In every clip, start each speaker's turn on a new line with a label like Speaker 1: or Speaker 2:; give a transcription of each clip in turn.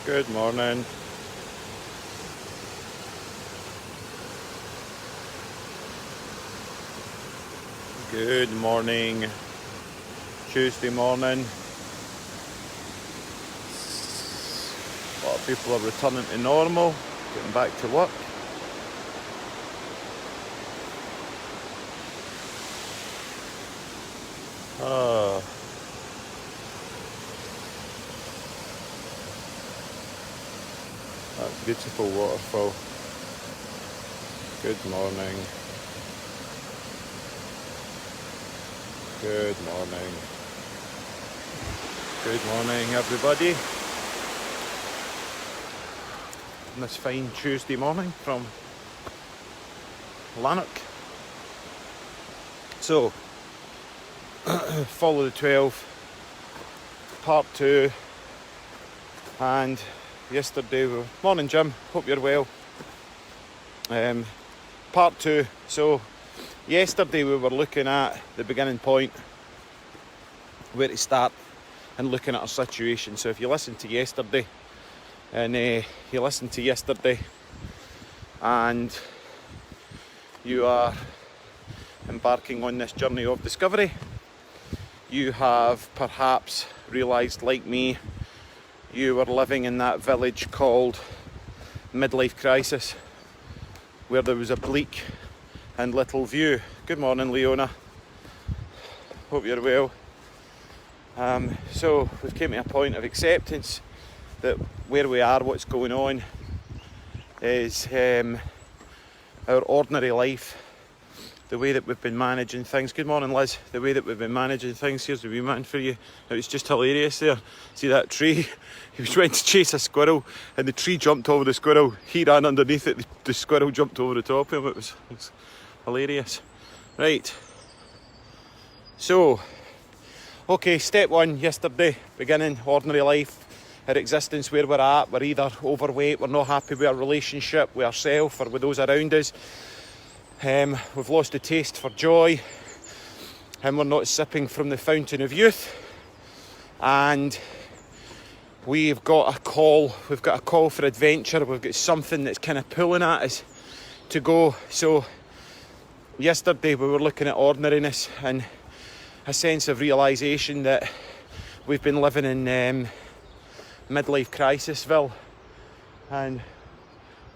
Speaker 1: Good morning. Good morning. Tuesday morning. A lot of people are returning to normal, getting back to work. That beautiful waterfall. Good morning. Good morning. Good morning, everybody. On this fine Tuesday morning from Lanark. So, Follow the 12, part 2, and yesterday we were... Morning, Jim, hope you're well. Part 2, so yesterday we were looking at the beginning point, where to start, and looking at our situation. So if you listened to yesterday, and you are embarking on this journey of discovery, you have perhaps realised, like me, you were living in that village called midlife crisis, where there was a bleak and little view. Good morning, Leona. Hope you're well. So we've came to a point of acceptance that where we are, what's going on, is our ordinary life, the way that we've been managing things. Good morning, Liz. The way that we've been managing things. Here's the wee man for you. It was just hilarious there. See that tree? He was trying to chase a squirrel, and the tree jumped over the squirrel. He ran underneath it. The squirrel jumped over the top of him. It was hilarious. Right. So, okay, step 1 yesterday, beginning ordinary life, our existence, where we're at. We're either overweight, we're not happy with our relationship, with ourselves or with those around us. We've lost the taste for joy, and we're not sipping from the fountain of youth. And we've got a call for adventure. We've got something that's kind of pulling at us to go. So yesterday we were looking at ordinariness and a sense of realisation that we've been living in midlife crisisville, and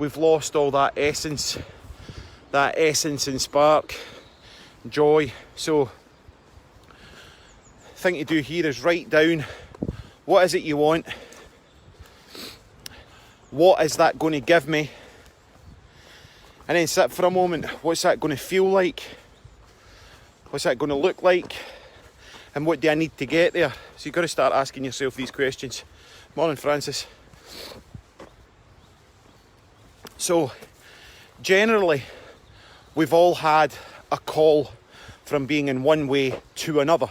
Speaker 1: we've lost all that essence and spark, joy. So the thing to do here is write down, what is it you want? What is that going to give me? And then sit for a moment. What's that going to feel like? What's that going to look like? And what do I need to get there? So you've got to start asking yourself these questions. Morning, Francis. So, generally, we've all had a call from being in one way to another.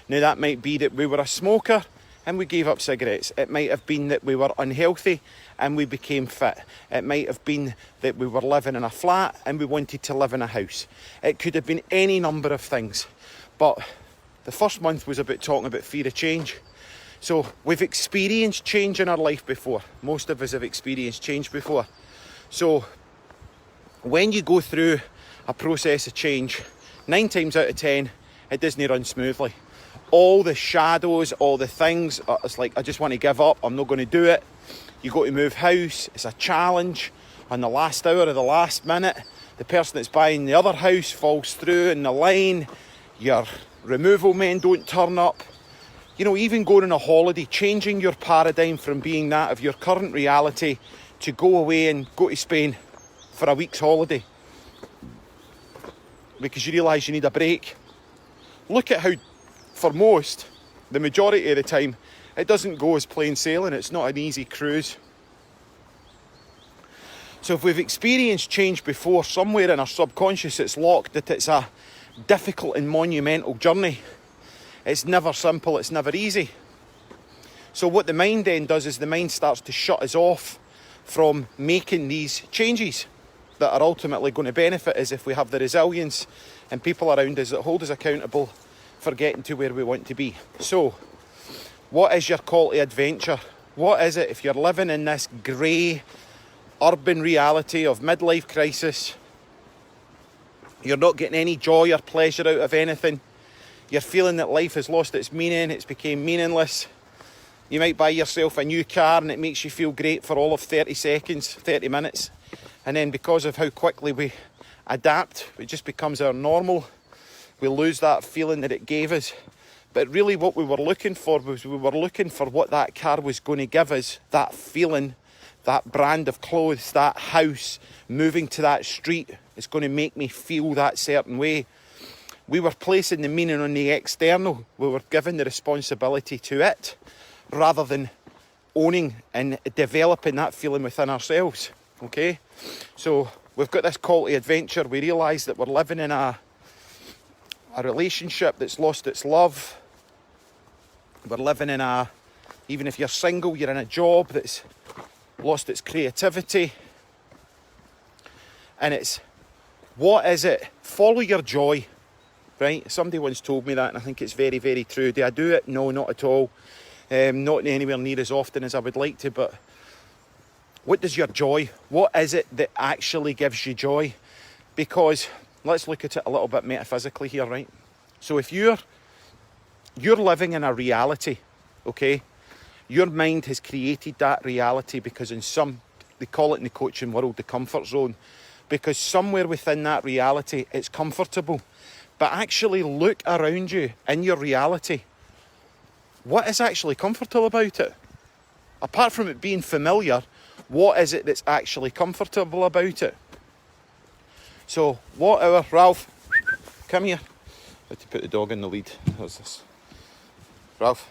Speaker 1: Now, that might be that we were a smoker and we gave up cigarettes. It might have been that we were unhealthy and we became fit. It might have been that we were living in a flat and we wanted to live in a house. It could have been any number of things. But the first month was about talking about fear of change. So we've experienced change in our life before. Most of us have experienced change before. So when you go through a process of change, 9 times out of 10, it doesn't run smoothly. All the shadows, all the things, it's like, I just want to give up, I'm not going to do it. You got to move house, it's a challenge. On the last hour of the last minute, the person that's buying the other house falls through in the line, your removal men don't turn up. You know, even going on a holiday, changing your paradigm from being that of your current reality to go away and go to Spain for a week's holiday, because you realise you need a break. Look at how, for most, the majority of the time, it doesn't go as plain sailing. It's not an easy cruise. So if we've experienced change before, somewhere in our subconscious it's locked that it's a difficult and monumental journey. It's never simple, it's never easy. So what the mind then does is the mind starts to shut us off from making these changes that are ultimately going to benefit us if we have the resilience and people around us that hold us accountable for getting to where we want to be. So, what is your call to adventure? What is it if you're living in this grey urban reality of midlife crisis? You're not getting any joy or pleasure out of anything. You're feeling that life has lost its meaning, it's become meaningless. You might buy yourself a new car and it makes you feel great for all of 30 seconds, 30 minutes. And then because of how quickly we adapt, it just becomes our normal. We lose that feeling that it gave us. But really what we were looking for was we were looking for what that car was going to give us, that feeling, that brand of clothes, that house, moving to that street. It's going to make me feel that certain way. We were placing the meaning on the external. We were giving the responsibility to it rather than owning and developing that feeling within ourselves. Okay? So we've got this call to adventure. We realise that we're living in a relationship that's lost its love. We're living in even if you're single, you're in a job that's lost its creativity. And it's, what is it? Follow your joy, right? Somebody once told me that, and I think it's very, very true. Do I do it? No, not at all. Not anywhere near as often as I would like to, but what does your joy, what is it that actually gives you joy? Because let's look at it a little bit metaphysically here, right? So if you're living in a reality, okay? Your mind has created that reality because they call it in the coaching world the comfort zone, because somewhere within that reality it's comfortable. But actually look around you in your reality. What is actually comfortable about it? Apart from it being familiar, what is it that's actually comfortable about it? So whatever, Ralph, come here. I had to put the dog in the lead. How's this? Ralph.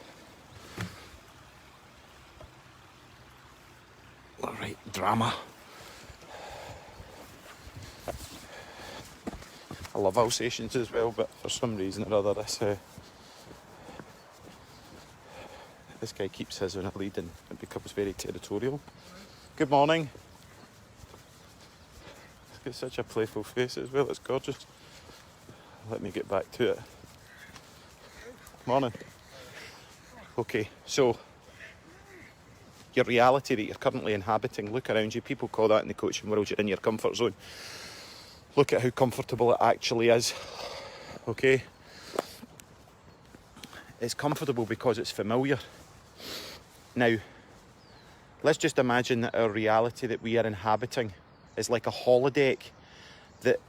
Speaker 1: All right, drama. I love Alsatians as well, but for some reason or other, this guy keeps his on a lead and it becomes very territorial. Good morning. He's got such a playful face as well, it's gorgeous. Let me get back to it. Morning. Okay, so your reality that you're currently inhabiting, look around you. People call that in the coaching world, you're in your comfort zone. Look at how comfortable it actually is, okay? It's comfortable because it's familiar. Now, let's just imagine that our reality that we are inhabiting is like a holodeck, that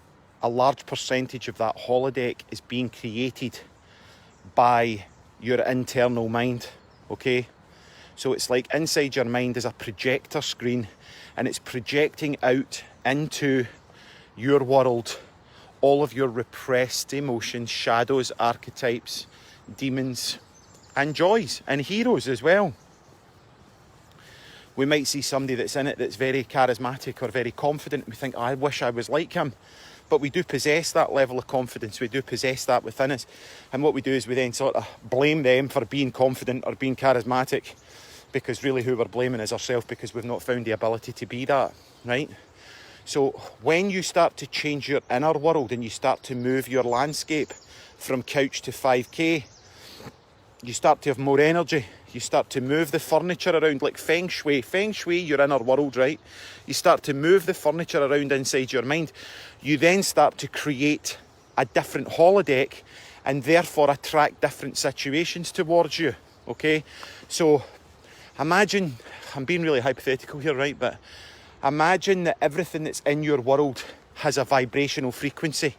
Speaker 1: a large percentage of that holodeck is being created by your internal mind, okay? So it's like inside your mind is a projector screen and it's projecting out into your world all of your repressed emotions, shadows, archetypes, demons, and joys, and heroes as well. We might see somebody that's in it that's very charismatic or very confident, and we think, oh, I wish I was like him. But we do possess that level of confidence, we do possess that within us. And what we do is we then sort of blame them for being confident or being charismatic, because really who we're blaming is ourselves, because we've not found the ability to be that, right? So when you start to change your inner world and you start to move your landscape from couch to 5K, you start to have more energy. You start to move the furniture around like feng shui. Feng shui, your inner world, right? You start to move the furniture around inside your mind. You then start to create a different holodeck and therefore attract different situations towards you, okay? So imagine, I'm being really hypothetical here, right? But imagine that everything that's in your world has a vibrational frequency.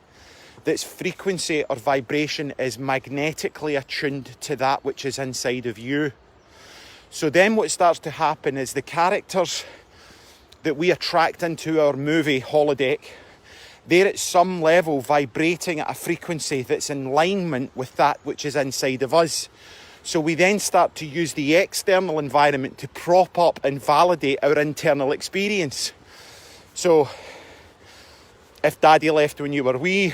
Speaker 1: This frequency or vibration is magnetically attuned to that which is inside of you. So then what starts to happen is the characters that we attract into our movie holodeck, they're at some level vibrating at a frequency that's in alignment with that which is inside of us. So we then start to use the external environment to prop up and validate our internal experience. So if daddy left when you were wee,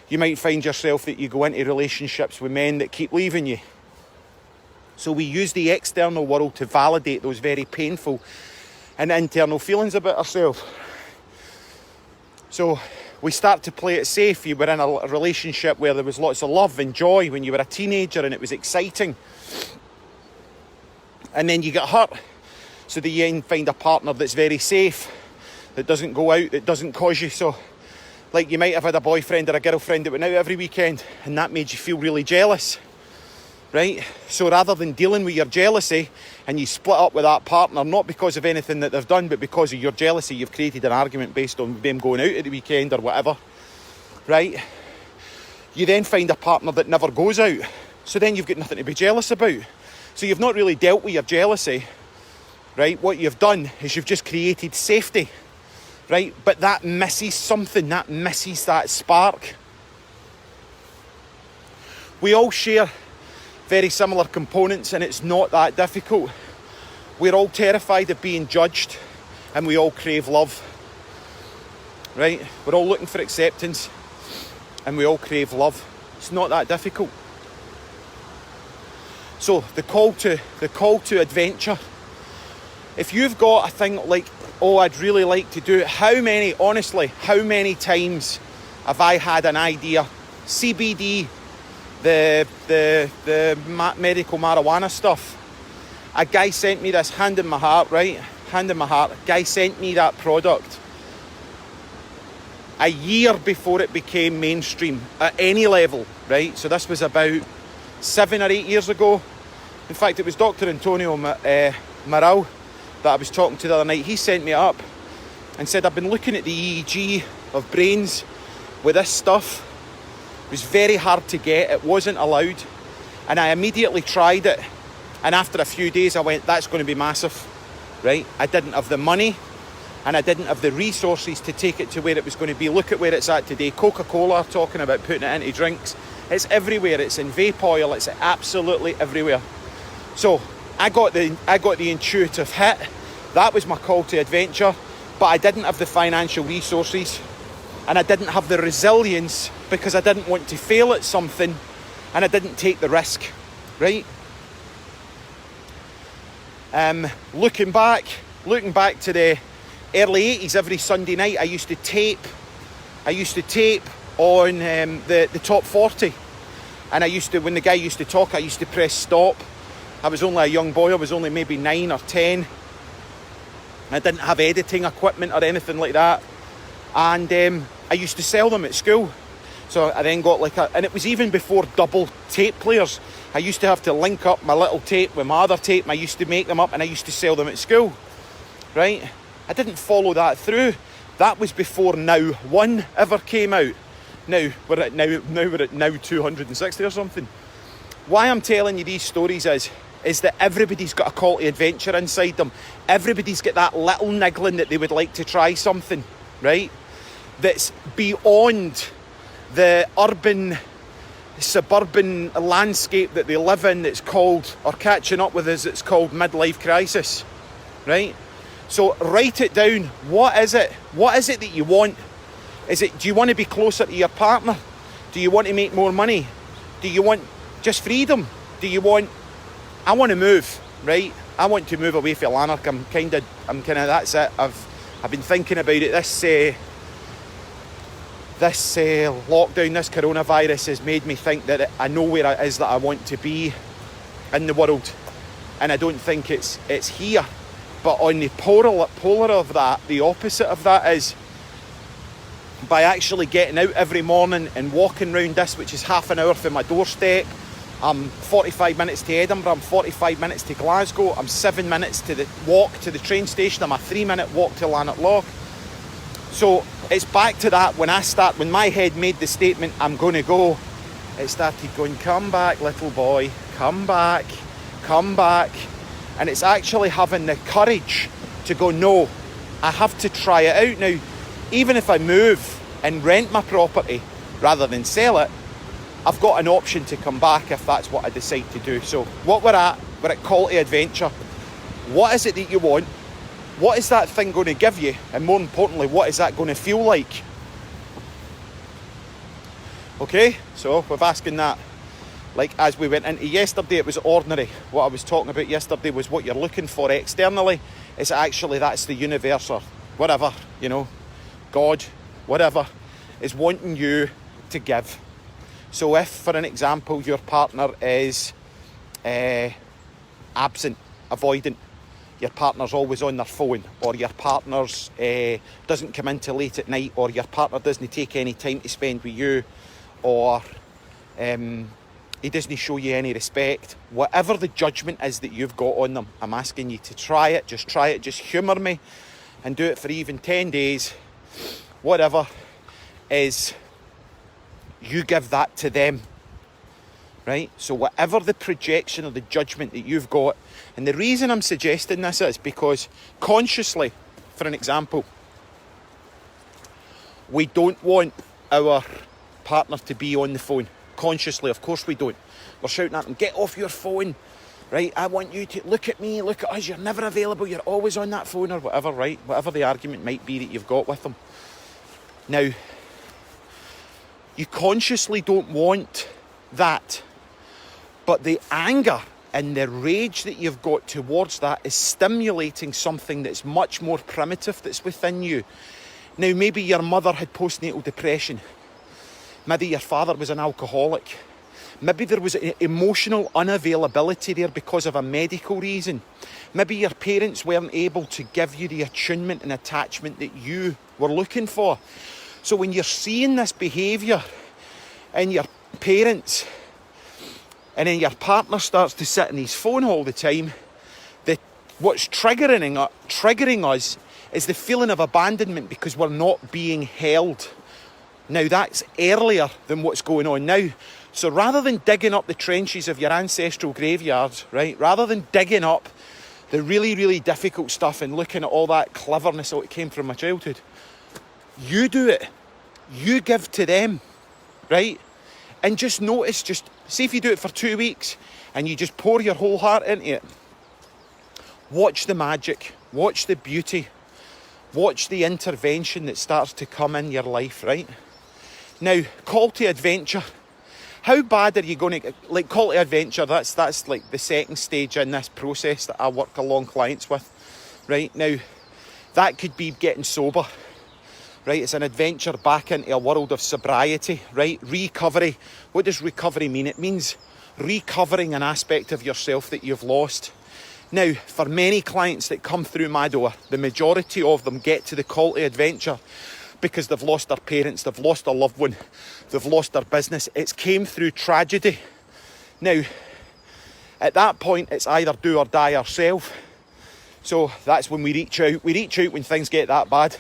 Speaker 1: you might find yourself that you go into relationships with men that keep leaving you. So we use the external world to validate those very painful and internal feelings about ourselves. So we start to play it safe. You were in a relationship where there was lots of love and joy when you were a teenager and it was exciting. and then you get hurt. So that you then find a partner that's very safe, that doesn't go out, that doesn't cause you. So, like, you might have had a boyfriend or a girlfriend that went out every weekend and that made you feel really jealous, right? So rather than dealing with your jealousy and you split up with that partner, not because of anything that they've done, but because of your jealousy, you've created an argument based on them going out at the weekend or whatever, right? You then find a partner that never goes out. So then you've got nothing to be jealous about. So you've not really dealt with your jealousy, right? What you've done is you've just created safety, right? But that misses something, that misses that spark. We all share very similar components and it's not that difficult. We're all terrified of being judged and we all crave love, right? We're all looking for acceptance and we all crave love. It's not that difficult. So the call to adventure. If you've got a thing like, oh, I'd really like to do it, how many times have I had an idea? CBD, the medical marijuana stuff. A guy sent me this, hand in my heart, right? Hand in my heart. A guy sent me that product a year before it became mainstream at any level, right? So this was about 7 or 8 years ago. In fact, it was Dr. Antonio Morel that I was talking to the other night. He sent me up and said, I've been looking at the EEG of brains with this stuff. It was very hard to get. It wasn't allowed. And I immediately tried it. And after a few days, I went, that's going to be massive, right? I didn't have the money and I didn't have the resources to take it to where it was going to be. Look at where it's at today. Coca-Cola talking about putting it into drinks. It's everywhere. It's in vape oil. It's absolutely everywhere. So I got the intuitive hit. That was my call to adventure, but I didn't have the financial resources and I didn't have the resilience because I didn't want to fail at something and I didn't take the risk, right? Looking back to the early 80s, every Sunday night I used to tape on the top 40, and when the guy used to talk, I used to press stop. I was only a young boy, I was only maybe 9 or 10. I didn't have editing equipment or anything like that. And I used to sell them at school. So I then got and it was even before double tape players. I used to have to link up my little tape with my other tape, and I used to make them up and I used to sell them at school, right? I didn't follow that through. That was before Now One ever came out. Now we're at now 260 or something. Why I'm telling you these stories is that everybody's got a call to adventure inside them. Everybody's got that little niggling that they would like to try something, right? That's beyond the urban, suburban landscape that they live in, that's called, or catching up with us, it's called midlife crisis, right? So write it down. What is it? What is it that you want? Do you want to be closer to your partner? Do you want to make more money? Do you want just freedom? I want to move, right? I want to move away from Lanark. I'm kind of, that's it. I've been thinking about it. This lockdown, this coronavirus has made me think that I know where it is that I want to be in the world. And I don't think it's here. But on the polar of that, the opposite of that is by actually getting out every morning and walking round this, which is half an hour from my doorstep. I'm 45 minutes to Edinburgh, I'm 45 minutes to Glasgow, I'm 7 minutes to the walk to the train station, I'm a 3-minute walk to Lanark Loch. So it's back to that, when my head made the statement, I'm going to go, it started going, come back, little boy, come back. And it's actually having the courage to go, no, I have to try it out now. Even if I move and rent my property rather than sell it, I've got an option to come back if that's what I decide to do. So what we're at call to adventure. What is it that you want? What is that thing going to give you? And more importantly, what is that going to feel like? Okay, so we're asking that. Like as we went into yesterday, it was ordinary. What I was talking about yesterday was what you're looking for externally. It's actually, that's the universe or whatever, God, whatever, is wanting you to give. So if, for an example, your partner is absent, avoidant, your partner's always on their phone, or your partner's doesn't come in till late at night, or your partner doesn't take any time to spend with you, or he doesn't show you any respect, whatever the judgment is that you've got on them, I'm asking you to try it, just humour me and do it for even 10 days, whatever, is you give that to them, right? So whatever the projection or the judgment that you've got, and the reason I'm suggesting this is because consciously, for an example, we don't want our partner to be on the phone. Consciously, of course we don't. We're shouting at them, get off your phone, right? I want you to look at me, look at us, you're never available, you're always on that phone, or whatever, right? Whatever the argument might be that you've got with them. Now, you consciously don't want that, but the anger and the rage that you've got towards that is stimulating something that's much more primitive that's within you. Now, maybe your mother had postnatal depression. Maybe your father was an alcoholic. Maybe there was an emotional unavailability there because of a medical reason. Maybe your parents weren't able to give you the attunement and attachment that you were looking for. So when you're seeing this behaviour in your parents, and then your partner starts to sit on his phone all the time, what's triggering us is the feeling of abandonment because we're not being held. Now, that's earlier than what's going on now. So rather than digging up the trenches of your ancestral graveyards, right, rather than digging up the really, really difficult stuff and looking at all that cleverness that came from my childhood, you do it. You give to them, right? And just notice, just see if you do it for 2 weeks and you just pour your whole heart into it. Watch the magic, watch the beauty, watch the intervention that starts to come in your life, right? Now, call to adventure. How bad are you going to, like, call to adventure, that's like the second stage in this process that I work along clients with, right? Now, that could be getting sober, right? It's an adventure back into a world of sobriety, right? Recovery. What does recovery mean? It means recovering an aspect of yourself that you've lost. Now, for many clients that come through my door, the majority of them get to the call to adventure because they've lost their parents, they've lost a loved one, they've lost their business. It's came through tragedy. Now, at that point, it's either do or die ourselves. So that's when we reach out. We reach out when things get that bad.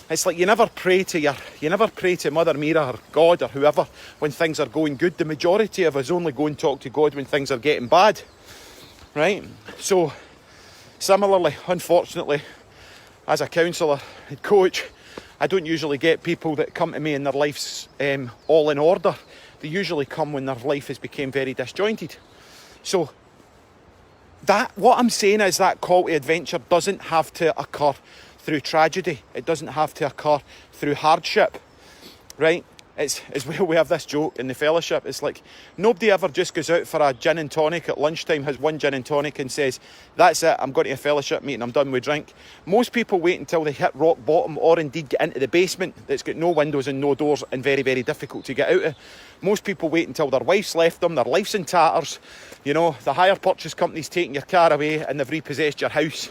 Speaker 1: It's like you never pray to Mother Mira or God or whoever when things are going good. The majority of us only go and talk to God when things are getting bad, right? So, similarly, unfortunately, as a counsellor and coach, I don't usually get people that come to me and their life's all in order. They usually come when their life has become very disjointed. So, what I'm saying is that call to adventure doesn't have to occur through tragedy. It doesn't have to occur through hardship, right? It's as well, we have this joke in the fellowship. It's like nobody ever just goes out for a gin and tonic at lunchtime, has one gin and tonic and says, that's it, I'm going to a fellowship meeting, I'm done with drink. Most people wait until they hit rock bottom or indeed get into the basement that's got no windows and no doors and very, very difficult to get out of. Most people wait until their wife's left them, their life's in tatters, you know, the hire purchase company's taking your car away and they've repossessed your house.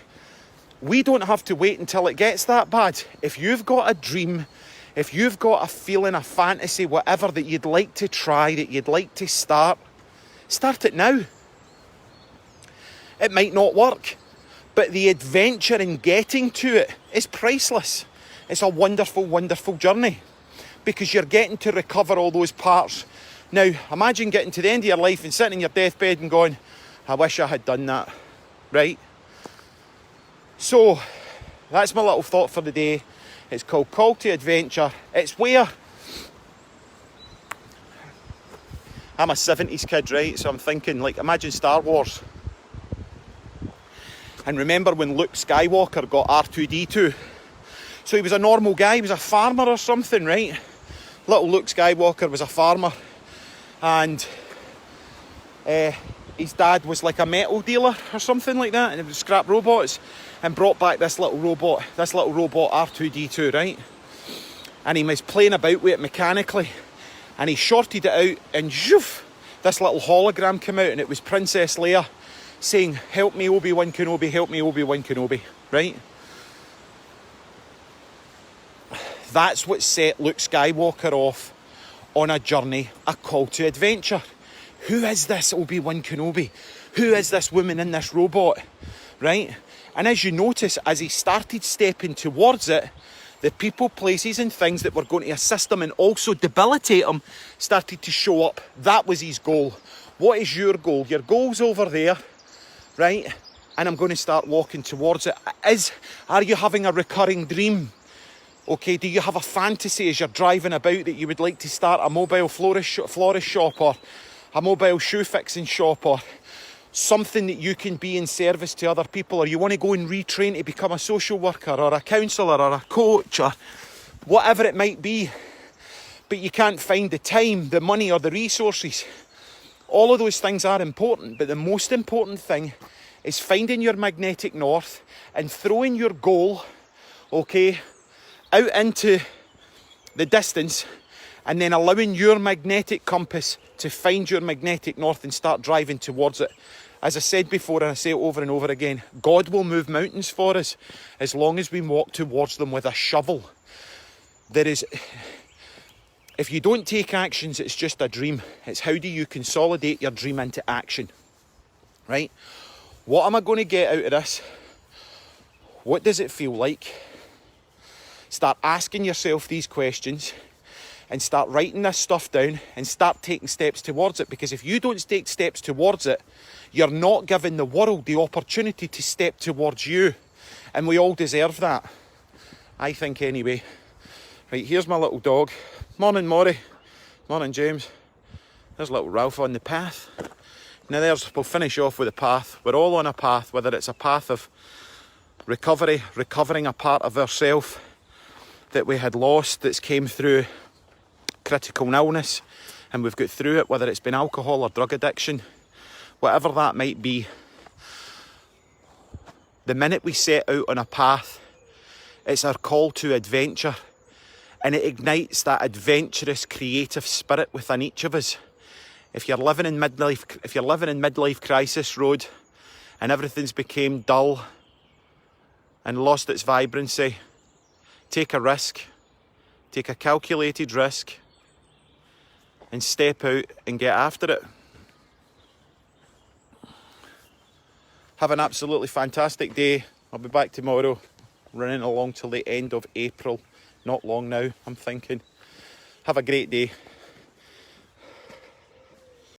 Speaker 1: We don't have to wait until it gets that bad. If you've got a dream, if you've got a feeling, a fantasy, whatever that you'd like to try, that you'd like to start it now. It might not work, but the adventure in getting to it is priceless. It's a wonderful, wonderful journey because you're getting to recover all those parts. Now, imagine getting to the end of your life and sitting in your deathbed and going, I wish I had done that, right? So, that's my little thought for the day. It's called Call to Adventure. It's where I'm a 70s kid, right? So I'm thinking, like, imagine Star Wars. And remember when Luke Skywalker got R2-D2? So he was a normal guy, he was a farmer or something, right? Little Luke Skywalker was a farmer. And his dad was like a metal dealer or something like that, and it would scrap robots, and brought back this little robot R2-D2, right? And he was playing about with it mechanically, and he shorted it out, and zhoof, this little hologram came out, and it was Princess Leia saying, help me Obi-Wan Kenobi, help me Obi-Wan Kenobi, right? That's what set Luke Skywalker off on a journey, a call to adventure. Who is this Obi-Wan Kenobi? Who is this woman in this robot, right? And as you notice, as he started stepping towards it, the people, places and things that were going to assist him and also debilitate him started to show up. That was his goal. What is your goal? Your goal's over there, right? And I'm going to start walking towards it. Are you having a recurring dream? Okay, do you have a fantasy as you're driving about that you would like to start a mobile florist shop or a mobile shoe fixing shop or something that you can be in service to other people, or you want to go and retrain to become a social worker or a counsellor or a coach or whatever it might be, but you can't find the time, the money or the resources? All of those things are important, but the most important thing is finding your magnetic north and throwing your goal, okay, out into the distance, and then allowing your magnetic compass to find your magnetic north and start driving towards it. As I said before, and I say it over and over again, God will move mountains for us as long as we walk towards them with a shovel. If you don't take actions, it's just a dream. It's how do you consolidate your dream into action, right? What am I going to get out of this? What does it feel like? Start asking yourself these questions and start writing this stuff down and start taking steps towards it. Because if you don't take steps towards it, you're not giving the world the opportunity to step towards you. And we all deserve that, I think, anyway. Right, here's my little dog. Morning, Maury. Morning, James. There's little Ralph on the path. Now we'll finish off with a path. We're all on a path, whether it's a path of recovery, recovering a part of ourselves that we had lost, that's came through critical illness, and we've got through it, whether it's been alcohol or drug addiction, whatever that might be. The minute we set out on a path, it's our call to adventure, and it ignites that adventurous, creative spirit within each of us. If you're living in midlife crisis road, and everything's became dull and lost its vibrancy, take a risk, take a calculated risk, and step out and get after it. Have an absolutely fantastic day. I'll be back tomorrow, running along till the end of April. Not long now, I'm thinking. Have a great day.